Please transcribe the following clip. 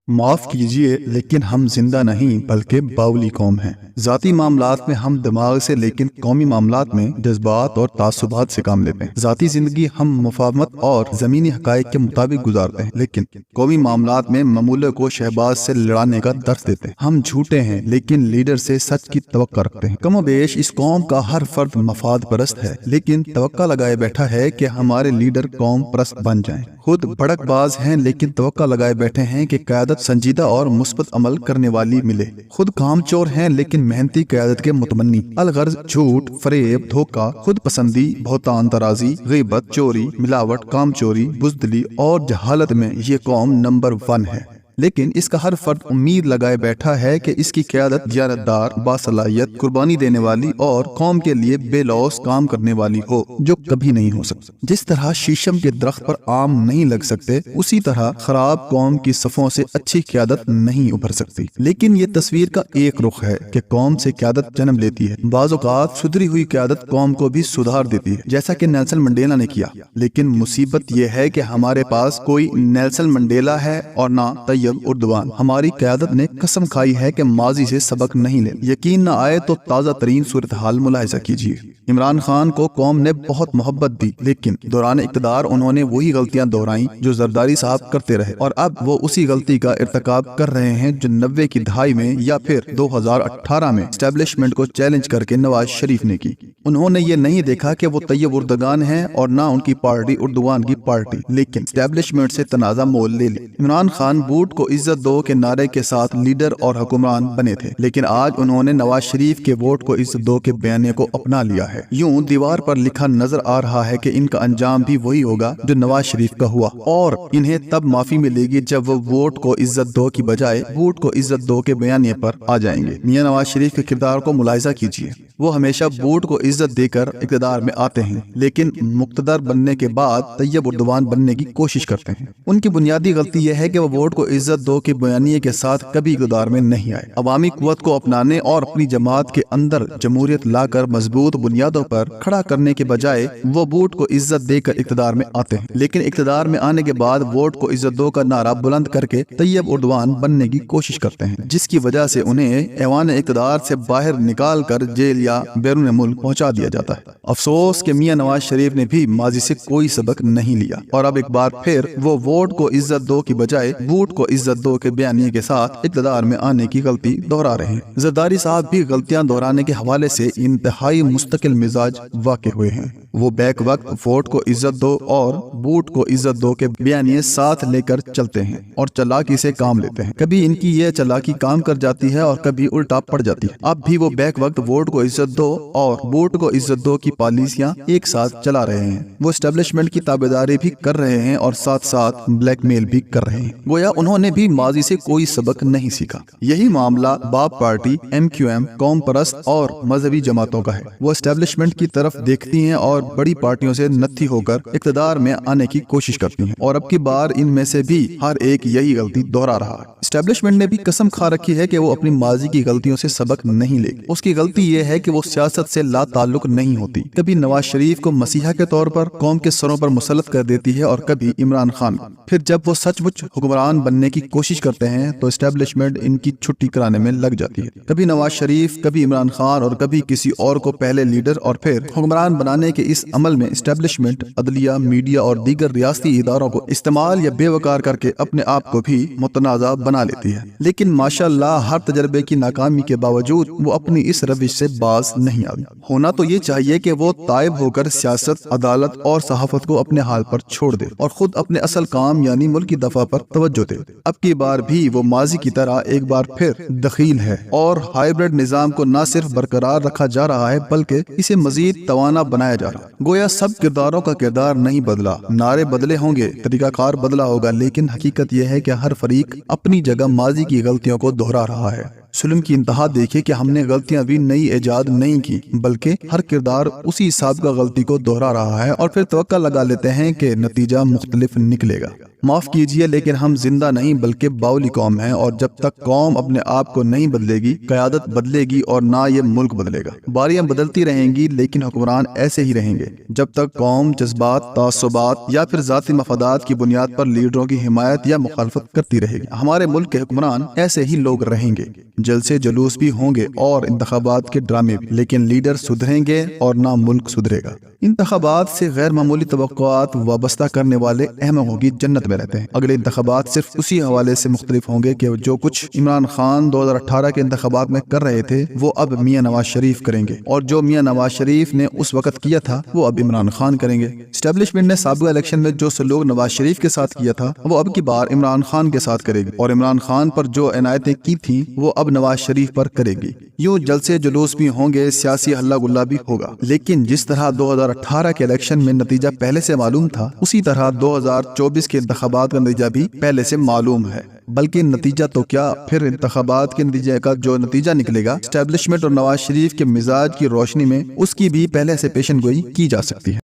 معاف کیجیے لیکن ہم زندہ نہیں بلکہ باولی قوم ہیں۔ ذاتی معاملات میں ہم دماغ سے لیکن قومی معاملات میں جذبات اور تعصبات سے کام لیتے ہیں۔ ذاتی زندگی ہم مفاہمت اور زمینی حقائق کے مطابق گزارتے ہیں، لیکن قومی معاملات میں معمولے کو شہباز سے لڑانے کا درس دیتے ہیں۔ ہم جھوٹے ہیں لیکن لیڈر سے سچ کی توقع رکھتے ہیں۔ کم و بیش اس قوم کا ہر فرد مفاد پرست ہے، لیکن توقع لگائے بیٹھا ہے کہ ہمارے لیڈر قوم پرست بن جائیں۔ خود بھڑک باز ہیں لیکن توقع لگائے بیٹھے ہیں کہ قیادت سنجیدہ اور مثبت عمل کرنے والی ملے۔ خود کام چور ہیں لیکن محنتی قیادت کے متمنی۔ الغرض جھوٹ، فریب، دھوکہ، خود پسندی، بہتان ترازی، غیبت، چوری، ملاوٹ، کام چوری، بزدلی اور جہالت میں یہ قوم نمبر 1 ہے۔ لیکن اس کا ہر فرد امید لگائے بیٹھا ہے کہ اس کی قیادت دیانتدار، باصلاحیت، قربانی دینے والی اور قوم کے لیے بے لوث کام کرنے والی ہو، جو کبھی نہیں ہو سکتی۔ جس طرح شیشم کے درخت پر آم نہیں لگ سکتے، اسی طرح خراب قوم کی صفوں سے اچھی قیادت نہیں ابھر سکتی۔ لیکن یہ تصویر کا ایک رخ ہے کہ قوم سے قیادت جنم لیتی ہے۔ بعض اوقات سدھری ہوئی قیادت قوم کو بھی سدھار دیتی ہے، جیسا کہ نیلسن منڈیلا نے کیا۔ لیکن مصیبت یہ ہے کہ ہمارے پاس کوئی نیلسن منڈیلا ہے اور نہ اردوان۔ ہماری قیادت نے قسم کھائی ہے کہ ماضی سے سبق نہیں لے۔ یقین نہ آئے تو تازہ ترین صورتحال ملاحظہ کیجیے۔ عمران خان کو قوم نے بہت محبت دی، لیکن دوران اقتدار انہوں نے وہی غلطیاں دہرائیں جو زرداری صاحب کرتے رہے، اور اب وہ اسی غلطی کا ارتکاب کر رہے ہیں جو 90 کی دہائی میں یا پھر 2018 میں اسٹیبلشمنٹ کو چیلنج کر کے نواز شریف نے کی۔ انہوں نے یہ نہیں دیکھا کہ وہ طیب اردگان ہیں اور نہ ان کی پارٹی اردوان کی پارٹی، لیکن اسٹیبلشمنٹ سے تنازع مول لے لی۔ عمران خان بوٹ کو عزت دو کے نعرے کے ساتھ لیڈر اور حکمران بنے تھے، لیکن آج انہوں نے نواز شریف کے ووٹ کو عزت دو کے بیانیے کو اپنا لیا ہے۔ یوں دیوار پر لکھا نظر آ رہا ہے کہ ان کا انجام بھی وہی ہوگا جو نواز شریف کا ہوا، اور انہیں تب معافی ملے گی جب وہ ووٹ کو عزت دو کی بجائے ووٹ کو عزت دو کے بیانیے پر آ جائیں گے۔ میاں نواز شریف کے کردار کو ملاحظہ کیجیے۔ وہ ہمیشہ ووٹ کو عزت دے کر اقتدار میں آتے ہیں، لیکن مقتدر بننے کے بعد طیب اردوان بننے کی کوشش کرتے ہیں۔ ان کی بنیادی غلطی یہ ہے کہ وہ ووٹ کو عزت دو کے بیانیے کے ساتھ کبھی اقتدار میں نہیں آئے۔ عوامی قوت کو اپنانے اور اپنی جماعت کے اندر جمہوریت لا کر مضبوط بنیادوں پر کھڑا کرنے کے بجائے وہ ووٹ کو عزت دے کر اقتدار میں آتے ہیں، لیکن اقتدار میں آنے کے بعد ووٹ کو عزت دو کا نعرہ بلند کر کے طیب اردوان بننے کی کوشش کرتے ہیں، جس کی وجہ سے انہیں ایوان اقتدار سے باہر نکال کر جیل یا بیرون ملک پہنچا دیا جاتا ہے۔ افسوس کہ میاں نواز شریف نے بھی ماضی سے کوئی سبق نہیں لیا، اور اب ایک بار پھر وہ ووٹ کو عزت دو کی بجائے ووٹ کو عزت دو کے بیانیے کے ساتھ اقتدار میں آنے کی غلطی دہرا رہے ہیں۔ زرداری صاحب بھی غلطیاں دہرانے کے حوالے سے انتہائی مستقل مزاج واقع ہوئے ہیں۔ وہ بیک وقت ووٹ کو عزت دو اور ووٹ کو عزت دو کے بیانیے ساتھ لے کر چلتے ہیں اور چالاکی سے کام لیتے ہیں۔ کبھی ان کی یہ چالاکی کام کر جاتی ہے اور کبھی الٹا پڑ جاتی ہے۔ اب بھی وہ بیک وقت ووٹ کو عزت دو اور ووٹ کو عزت دو کی پالیسیاں ایک ساتھ چلا رہے ہیں۔ وہ اسٹیبلشمنٹ کی تابعداری بھی کر رہے ہیں اور ساتھ ساتھ بلیک میل بھی کر رہے ہیں، گویا انہوں نے بھی ماضی سے کوئی سبق نہیں سیکھا۔ یہی معاملہ باپ پارٹی، MQM، قوم پرست اور مذہبی جماعتوں کا ہے۔ وہ اسٹیبلشمنٹ کی طرف دیکھتی ہیں اور بڑی پارٹیوں سے نتھی ہو کر اقتدار میں آنے کی کوشش کرتی ہیں، اور اب کی بار ان میں سے بھی ہر ایک یہی غلطی دہرا رہا ہے۔ اسٹیبلشمنٹ نے بھی قسم کھا رکھی ہے کہ وہ اپنی ماضی کی غلطیوں سے سبق نہیں لے گی۔ اس کی غلطی یہ ہے کہ وہ سیاست سے لا تعلق نہیں ہوتی۔ کبھی نواز شریف کو مسیحا کے طور پر قوم کے سروں پر مسلط کر دیتی ہے اور کبھی عمران خان کو۔ پھر جب وہ سچ مچ حکمران بننے کی کوشش کرتے ہیں تو اسٹیبلشمنٹ ان کی چھٹی کرانے میں لگ جاتی ہے۔ کبھی نواز شریف، کبھی عمران خان اور کبھی کسی اور کو پہلے لیڈر اور پھر حکمران بنانے کے اس عمل میں اسٹیبلشمنٹ عدلیہ، میڈیا اور دیگر ریاستی اداروں کو استعمال یا بے وقار کر کے اپنے آپ کو بھی متنازع بنا لیتی ہے۔ لیکن ماشاءاللہ ہر تجربے کی ناکامی کے باوجود وہ اپنی اس روش سے باز نہیں آئی۔ ہونا تو یہ چاہیے کہ وہ تائب ہو کر سیاست، عدالت اور صحافت کو اپنے حال پر چھوڑ دے اور خود اپنے اصل کام یعنی ملک کی دفاع پر توجہ دے۔ اب کی بار بھی وہ ماضی کی طرح ایک بار پھر دخیل ہے اور ہائیبرڈ نظام کو نہ صرف برقرار رکھا جا رہا ہے بلکہ اسے مزید توانا بنایا جا رہا ہے۔ گویا سب کرداروں کا کردار نہیں بدلا، نعرے بدلے ہوں گے، طریقہ کار بدلا ہوگا، لیکن حقیقت یہ ہے کہ ہر فریق اپنی جگہ ماضی کی غلطیوں کو دہرا رہا ہے۔ ظلم کی انتہا دیکھیے کہ ہم نے غلطیاں بھی نئی ایجاد نہیں کی، بلکہ ہر کردار اسی سابقہ غلطی کو دہرا رہا ہے اور پھر توقع لگا لیتے ہیں کہ نتیجہ مختلف نکلے گا۔ معاف کیجئے لیکن ہم زندہ نہیں بلکہ باولی قوم ہیں، اور جب تک قوم اپنے آپ کو نہیں بدلے گی، قیادت بدلے گی اور نہ یہ ملک بدلے گا۔ باریاں بدلتی رہیں گی لیکن حکمران ایسے ہی رہیں گے۔ جب تک قوم جذبات، تعصبات یا پھر ذاتی مفادات کی بنیاد پر لیڈروں کی حمایت یا مخالفت کرتی رہے گی، ہمارے ملک کے حکمران ایسے ہی لوگ رہیں گے۔ جلسے جلوس بھی ہوں گے اور انتخابات کے ڈرامے بھی، لیکن لیڈر سدھریں گے اور نہ ملک سدھرے گا۔ انتخابات سے غیر معمولی توقعات وابستہ کرنے والے احمقوں کی جنت میں رہتے ہیں۔ اگلے انتخابات صرف اسی حوالے سے مختلف ہوں گے کہ جو کچھ عمران خان 2018 کے انتخابات میں کر رہے تھے وہ اب میاں نواز شریف کریں گے، اور جو میاں نواز شریف نے اس وقت کیا تھا وہ اب عمران خان کریں گے۔ اسٹیبلشمنٹ نے سابقہ الیکشن میں جو سلوک نواز شریف کے ساتھ کیا تھا وہ اب کی بار عمران خان کے ساتھ کرے گی، اور عمران خان پر جو عنایتیں کی تھیں وہ اب نواز شریف پر کرے گی۔ یوں جلسے جلوس بھی ہوں گے، سیاسی ہلہ گلہ بھی ہوگا، لیکن جس طرح 2018 کے الیکشن میں نتیجہ پہلے سے معلوم تھا، اسی طرح 2024 کے انتخابات کا نتیجہ بھی پہلے سے معلوم ہے۔ بلکہ نتیجہ تو کیا، پھر انتخابات کے نتیجے کا جو نتیجہ نکلے گا اسٹیبلشمنٹ اور نواز شریف کے مزاج کی روشنی میں اس کی بھی پہلے سے پیشن گوئی کی جا سکتی ہے۔